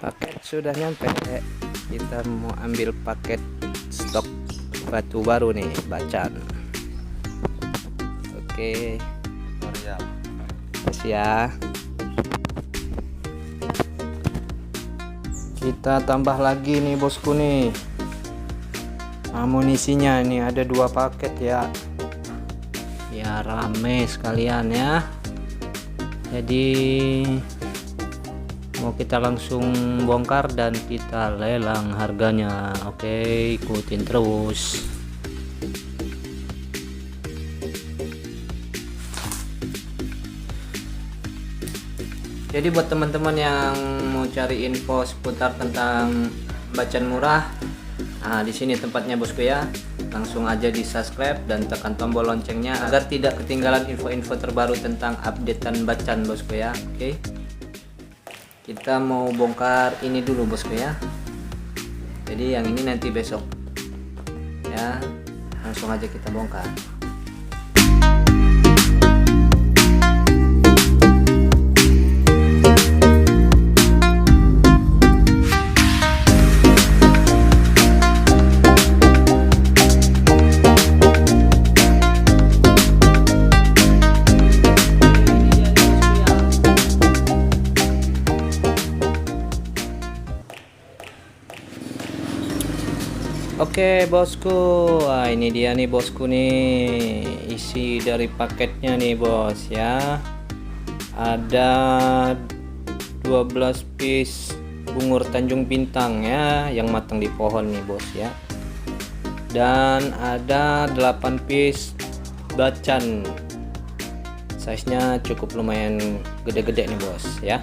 Paket sudah nyampe. Kita mau ambil paket stok batu baru nih, Bacan. Oke, kasih ya. Kita tambah lagi nih bosku nih, amunisinya ini ada 2 paket ya, biar rame sekalian ya. Jadi mau kita langsung bongkar dan kita lelang harganya. Oke, ikutin terus. Jadi buat teman-teman yang mau cari info seputar tentang Bacan murah, nah di sini tempatnya bosku ya. Langsung aja di subscribe dan tekan tombol loncengnya agar tidak ketinggalan info-info terbaru tentang updatean Bacan bosku ya. Oke, kita mau bongkar ini dulu bosku ya. Jadi yang ini nanti besok ya, langsung aja kita bongkar. Oke bosku, wah ini dia nih bosku nih, isi dari paketnya nih bos ya. Ada 12 piece bungur Tanjung Bintang ya, yang matang di pohon nih bos ya. Dan ada 8 piece Bacan, size nya cukup lumayan gede-gede nih bos ya.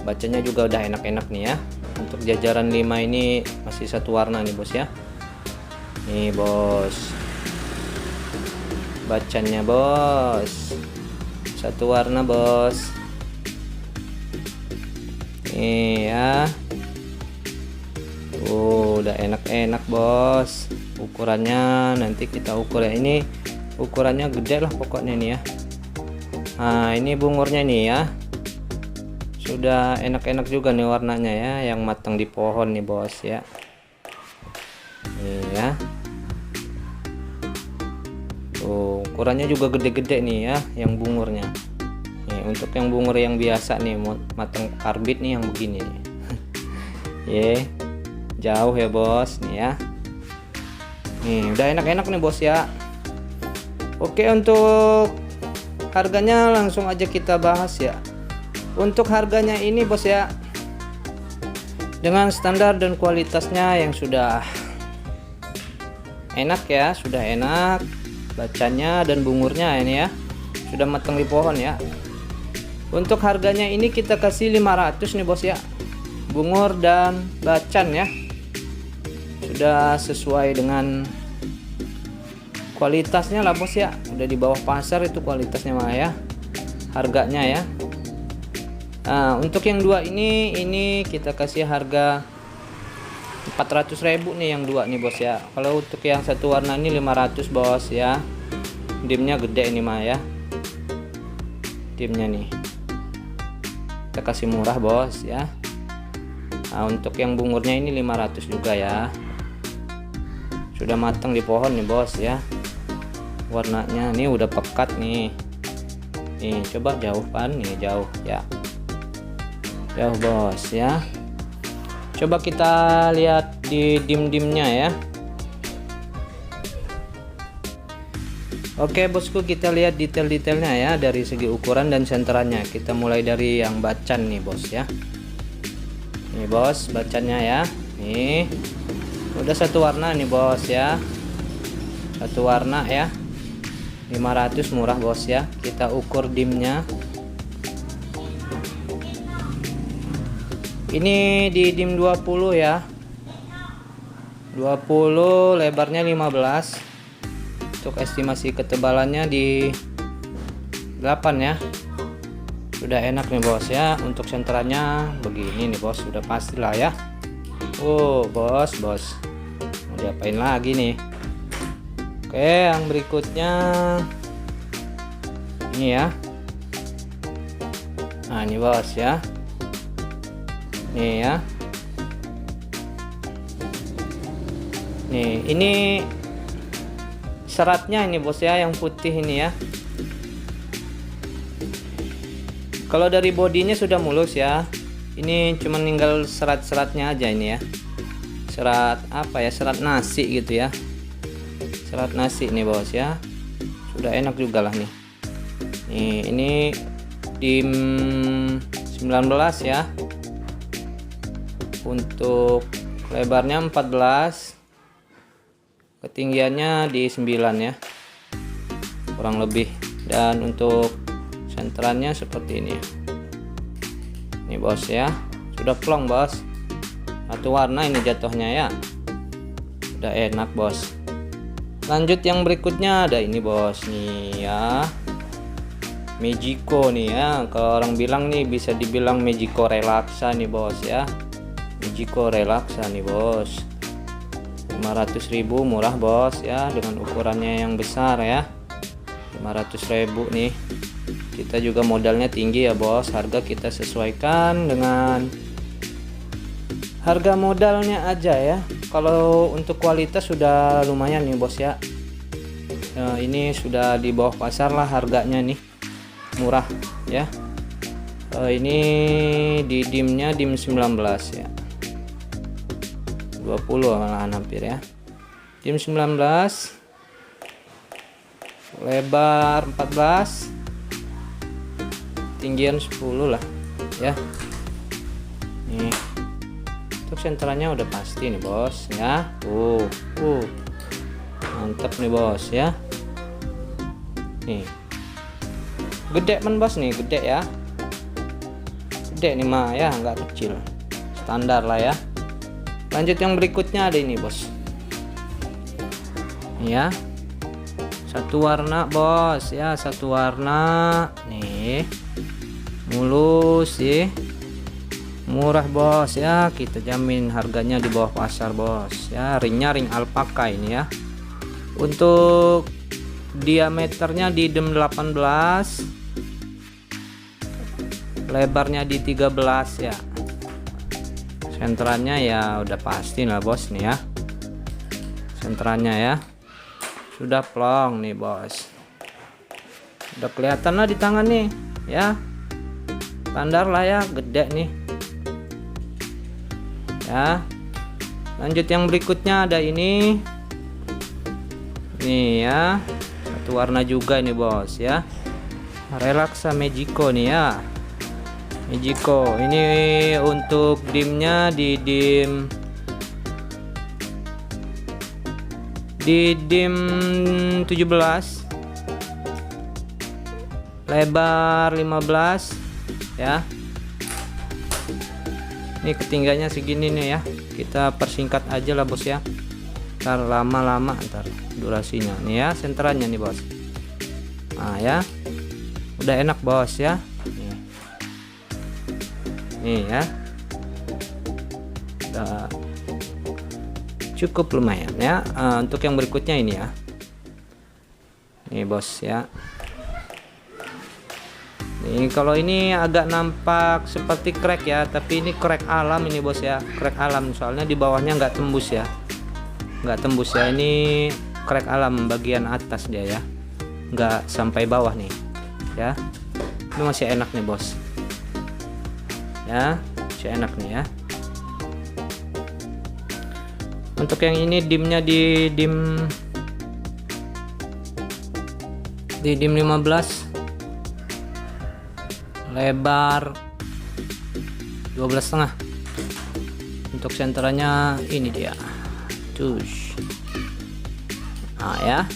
Bacanya juga udah enak-enak nih ya. Untuk jajaran 5 ini masih satu warna nih bos ya. Nih bos, Bacannya bos, satu warna bos. Nih ya, udah enak-enak bos. Ukurannya nanti kita ukur ya, ini ukurannya gede lah pokoknya nih ya. Nah ini bungurnya nih ya, sudah enak-enak juga nih warnanya ya, yang matang di pohon nih bos ya. Nih ya, tuh ukurannya juga gede-gede nih ya, yang bungurnya. Nih untuk yang bungur yang biasa nih, matang karbit nih yang begini nih. Ye, jauh ya bos nih ya. Nih udah enak-enak nih bos ya. Oke, untuk harganya langsung aja kita bahas ya. Untuk harganya ini bos ya, dengan standar dan kualitasnya yang sudah enak ya, sudah enak Bacannya dan bungurnya ini ya, sudah matang di pohon ya. Untuk harganya ini kita kasih 500 nih bos ya, bungur dan Bacan ya, sudah sesuai dengan kualitasnya lah bos ya, udah di bawah pasar itu kualitasnya mah ya, harganya ya. Nah untuk yang 2 ini kita kasih harga 400.000 nih yang 2 nih bos ya. Kalau untuk yang satu warna ini 500 bos ya. Dimnya gede ini mah ya, dimnya nih kita kasih murah bos ya. Nah untuk yang bungurnya ini 500 juga ya, sudah matang di pohon nih bos ya. Warnanya nih udah pekat nih. Nih coba jauh pan nih, jauh ya, jauh bos ya. Coba kita lihat di dim-dimnya ya. Oke bosku, kita lihat detail-detailnya ya, dari segi ukuran dan senterannya. Kita mulai dari yang Bacan nih bos ya. Nih bos, Bacannya ya. Nih udah satu warna nih bos ya, satu warna ya, 500 murah bos ya. Kita ukur dimnya. Ini di dim 20 ya, 20, lebarnya 15. Untuk estimasi ketebalannya di 8 ya. Sudah enak nih bos ya. Untuk senterannya begini nih bos, sudah pastilah ya. Oh bos, mau diapain lagi nih. Oke, yang berikutnya ini ya. Nah ini bos ya, nih ya. Nih ini seratnya ini bos ya, yang putih ini ya. Kalau dari bodinya sudah mulus ya, ini cuma tinggal serat-seratnya aja ini ya. Serat apa ya, serat nasi gitu ya, serat nasi nih bos ya. Sudah enak juga lah nih. Nih ini dim 19 ya, untuk lebarnya 14, ketinggiannya di 9 ya kurang lebih, dan untuk senterannya seperti ini. Ini bos ya, sudah plong bos, satu warna ini jatuhnya ya, udah enak bos. Lanjut yang berikutnya ada ini bos nih ya, Magico nih ya. Kalau orang bilang nih bisa dibilang Magico Relaxa nih bos ya, Magico Relaxa nih bos. 500.000 murah bos ya, dengan ukurannya yang besar ya. 500.000 nih. Kita juga modalnya tinggi ya bos, harga kita sesuaikan dengan harga modalnya aja ya. Kalau untuk kualitas sudah lumayan nih bos ya. Ini sudah di bawah pasar lah harganya nih, murah ya. Ini di dimnya dim 19 ya, 20 malahan hampir ya. Dim 19, lebar 14, tinggian 10 lah ya. Nih untuk senterannya udah pasti nih bos ya. Mantap nih bos ya. Nih gede men bos nih, gede ya, gede nih mah ya, nggak kecil, standar lah ya. Lanjut yang berikutnya ada ini bos ya, satu warna bos ya, satu warna nih, mulus sih, murah bos ya. Kita jamin harganya di bawah pasar bos ya. Ringnya ring alpaka ini ya. Untuk diameternya di dim 18, lebarnya di 13 ya. Senterannya ya udah pasti lah bos nih ya, senterannya ya sudah plong nih bos, udah kelihatan lah di tangan nih ya, standar lah ya, gede nih ya. Lanjut yang berikutnya ada ini nih ya, satu warna juga ini bos ya, Relaxa Magico nih ya. Magico ini untuk dimnya di dim 17, lebar 15 ya. Ini ketinggiannya segini nih ya, kita persingkat aja lah bos ya, ntar lama-lama ntar durasinya nih ya. Senterannya nih bos, nah ya udah enak bos ya. Nih ya, udah cukup lumayan ya. Untuk yang berikutnya ini ya, nih bos ya. Nih kalau ini agak nampak seperti crack ya, tapi ini crack alam ini bos ya, crack alam, soalnya di bawahnya nggak tembus ya, nggak tembus ya. Ini crack alam bagian atas dia ya, nggak sampai bawah nih ya. Ini masih enak nih bos ya, masih enak nih ya. Untuk yang ini dimnya di dim 15, lebar 12,5. Untuk senterannya ini dia, tush. Nah ya,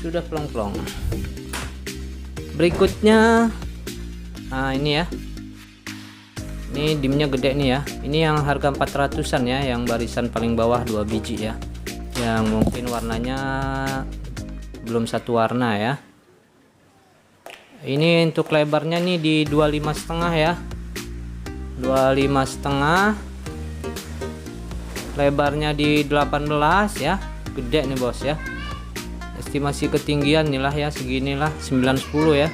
sudah plong-plong. Berikutnya, nah ini ya, ini dimnya gede nih ya. Ini yang harga 400-an ya, yang barisan paling bawah 2 biji ya, yang mungkin warnanya belum satu warna ya. Ini untuk lebarnya nih di 25,5 ya, 25,5, lebarnya di 18 ya, gede nih bos ya. Estimasi ketinggian nih lah ya, seginilah 9-10 ya.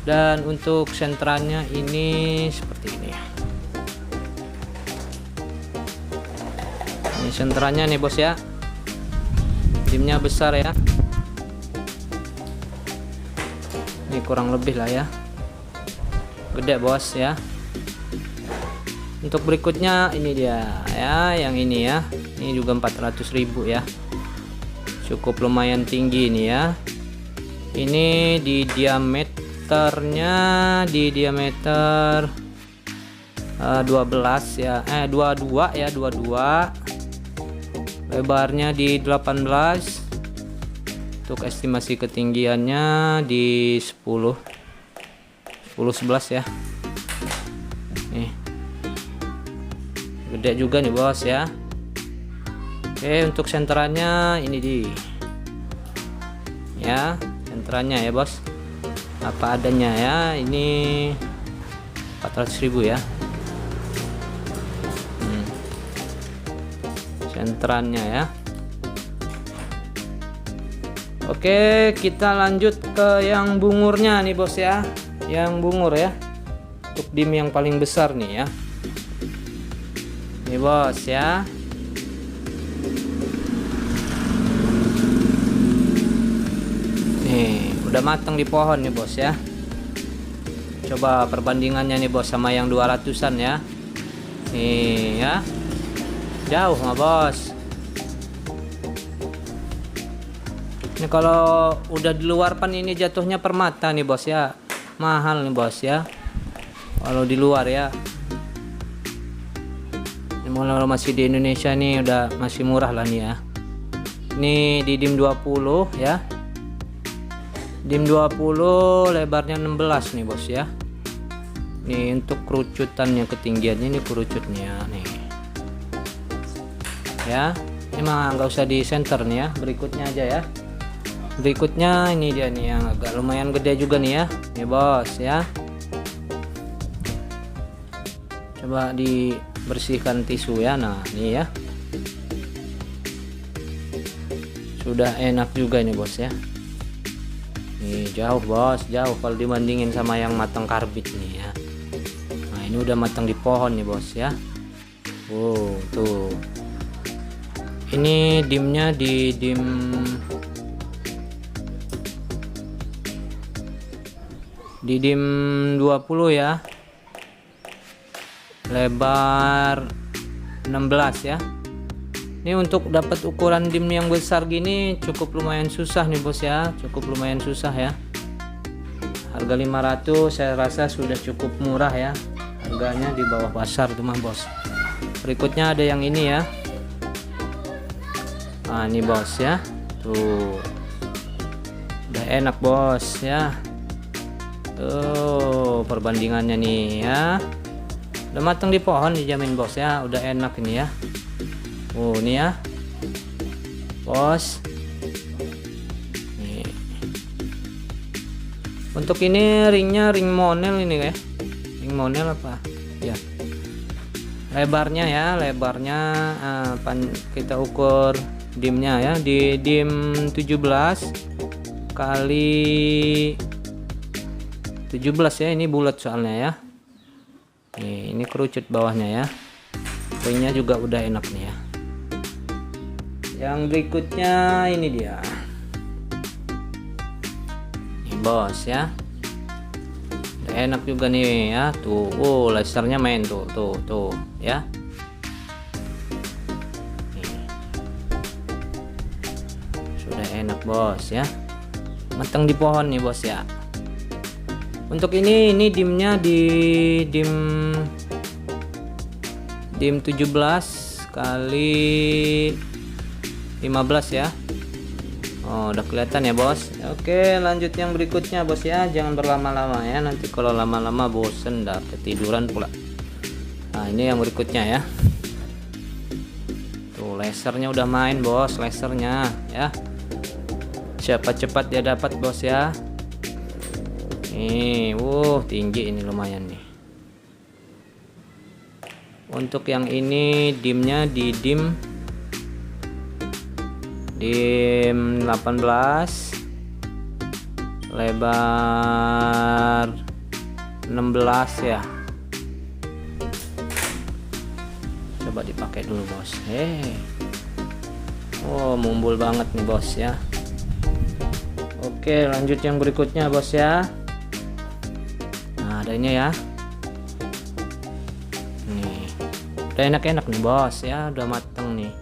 Dan untuk senterannya ini seperti ini ya. Ini senterannya nih bos ya, dimnya besar ya, ini kurang lebih lah ya, gede bos ya. Untuk berikutnya ini dia ya, yang ini ya, ini juga 400.000 ya, cukup lumayan tinggi ini ya. Ini di diameternya, di diameter 12 ya, 22 ya, 22. Lebarnya di 18. Untuk estimasi ketinggiannya di 10 11 ya. Nih. Gede juga nih bos ya. Oke, untuk senterannya ini di ya, senterannya ya bos, apa adanya ya. Ini 400.000 ya. Senterannya ya. Oke, kita lanjut ke yang bungurnya nih bos ya, yang bungur ya, untuk dim yang paling besar nih ya, nih bos ya. Nih udah matang di pohon nih bos ya. Coba perbandingannya nih bos sama yang 200-an ya. Nih ya, jauh mah bos. Ini kalau udah di luar pan ini jatuhnya permata nih bos ya, mahal nih bos ya kalau di luar ya. Ini kalau masih di Indonesia nih udah masih murah lah nih ya. Ini di dim 20 ya, dim 20 lebarnya 16 nih bos ya. Ini untuk kerucutannya, ketinggiannya ini kerucutnya nih ya. Ini mah nggak usah di center nih ya, berikutnya aja ya. Berikutnya ini dia nih yang agak lumayan gede juga nih ya, nih bos ya. Coba dibersihkan tisu ya. Nah ini ya, sudah enak juga nih bos ya. Nih jauh bos, jauh kalau dibandingin sama yang matang karbit nih ya. Nah ini udah matang di pohon nih bos ya. Tuh ini dimnya di dim 20 ya, lebar 16 ya. Ini untuk dapat ukuran dim yang besar gini cukup lumayan susah nih bos ya, cukup lumayan susah ya. Harga 500 saya rasa sudah cukup murah ya, harganya di bawah pasar tuh mah bos. Berikutnya ada yang ini ya. Nah ini bos ya, tuh udah enak bos ya. Tuh perbandingannya nih ya, udah matang di pohon dijamin bos ya, udah enak ini ya. Ini ya bos. Nih. Untuk ini ringnya ring monel ini ya, ring monel apa ya. Lebarnya ya, lebarnya kita ukur dimnya ya, di dim 17 kali 17 ya. Ini bulat soalnya ya. Nih, ini kerucut bawahnya ya. Ringnya juga udah enak nih ya. Yang berikutnya ini dia. Nih bos ya. Udah enak juga nih ya. Tuh, lasernya main tuh ya. Nih. Sudah enak bos ya. Matang di pohon nih bos ya. Untuk ini dimnya di dim 17 kali 15 ya. Udah kelihatan ya bos. Oke, lanjut yang berikutnya bos ya. Jangan berlama-lama ya, nanti kalau lama-lama bosen dah, ketiduran pula. Nah ini yang berikutnya ya. Tuh lasernya udah main bos, lasernya ya. Cepat-cepat dia dapat bos ya. Nih, tinggi ini lumayan nih. Untuk yang ini dimnya di dim 18, lebar 16 ya. Coba dipakai dulu bos. Oh, mumbul banget nih bos ya. Oke, lanjut yang berikutnya bos ya. Nah, ada ini ya. Nih, udah enak-enak nih bos ya, udah mateng nih.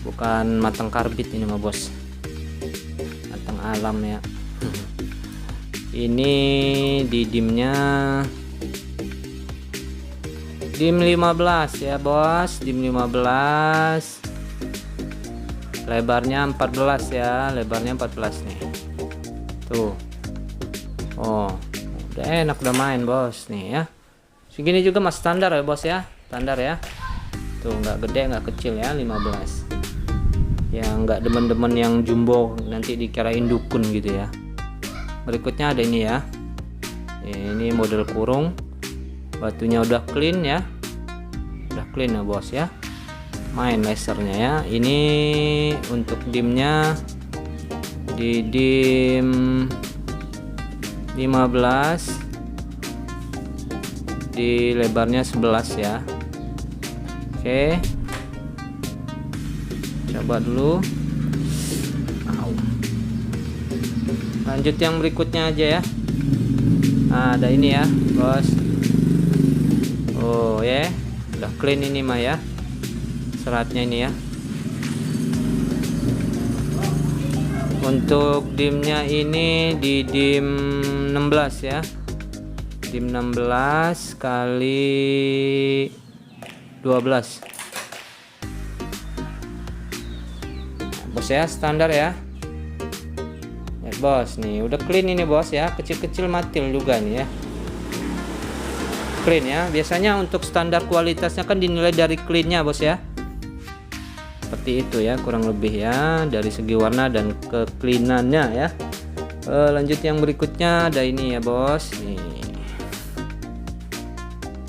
Bukan mateng karbit ini mah bos, mateng alam ya. Ini di dimnya dim 15 ya bos, dim 15, lebarnya 14 ya, lebarnya 14 nih tuh. Oh, udah enak, udah main bos nih ya. Segini juga mas standar ya bos ya, standar ya tuh, nggak gede nggak kecil ya, 15 ya, nggak demen-demen yang jumbo nanti dikirain dukun gitu ya. Berikutnya ada ini ya, ini model kurung, batunya udah clean ya, udah clean ya bos ya, main lasernya ya. Ini untuk dimnya di dim 15, di lebarnya 11 ya. Oke, coba dulu. Lanjut yang berikutnya aja ya. Nah, ada ini ya bos. Oh ya, udah clean ini mah ya, seratnya ini ya. Untuk dimnya ini di dim 16 ya, dim 16 kali 12 bos ya, standar ya. Ya bos nih, udah clean ini bos ya, kecil-kecil matil juga nih ya, clean ya. Biasanya untuk standar kualitasnya kan dinilai dari cleannya bos ya, seperti itu ya kurang lebih ya, dari segi warna dan kecleanannya ya. Lanjut yang berikutnya ada ini ya bos nih,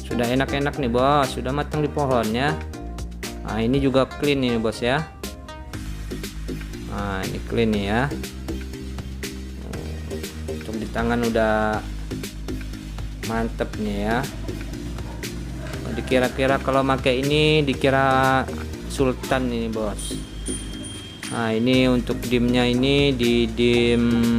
sudah enak-enak nih bos, sudah matang di pohon ya. Nah, ini juga clean nih bos ya. Nah, ini clean nih ya. Untuk di tangan udah mantep nih ya. Dikira-kira kalau pakai ini dikira sultan ini bos. Nah, ini untuk dimnya ini di dim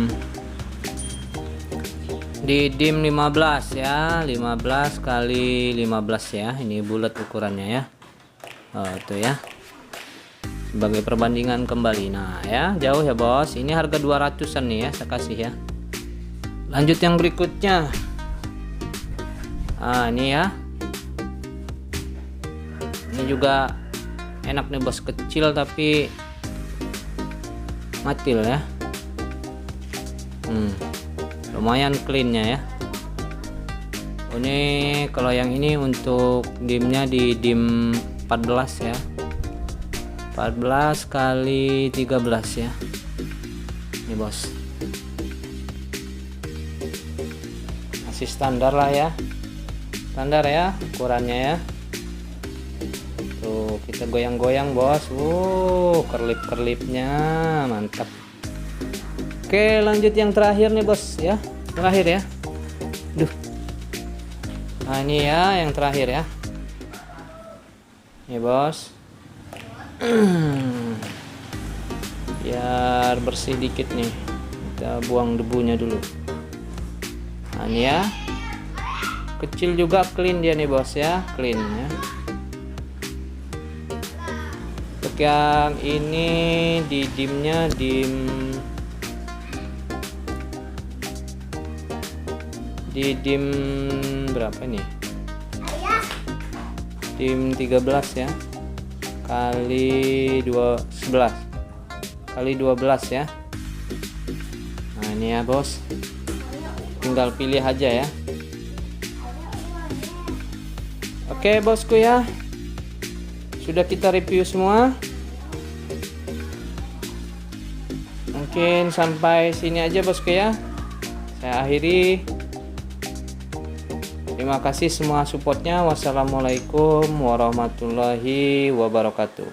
15 ya, 15 kali 15 ya, ini bulat ukurannya ya. Oh itu ya, sebagai perbandingan kembali. Nah ya, jauh ya bos, ini harga 200an nih ya saya kasih ya. Lanjut yang berikutnya. Nah ini ya, ini juga enak nih bos, kecil tapi matil ya. Lumayan cleannya ya. Ini kalau yang ini untuk dimnya di dim 14 ya, 14 kali 13 ya, ini bos, masih standar lah ya, standar ya ukurannya ya. Tuh kita goyang-goyang bos, kerlip-kerlipnya mantap. Oke, lanjut yang terakhir nih bos ya, terakhir ya. Nah ini ya yang terakhir ya, ini bos. Biar bersih dikit nih, kita buang debunya dulu. Nah ini ya, kecil juga clean dia nih bos ya, clean ya. Untuk yang ini di dimnya di dim berapa nih, dim 13 ya, kali 11 kali 12 ya. Nah ini ya bos, tinggal pilih aja ya. Oke bosku ya, sudah kita review semua. Mungkin sampai sini aja bosku ya, saya akhiri. Terima kasih semua supportnya. Wassalamualaikum warahmatullahi wabarakatuh.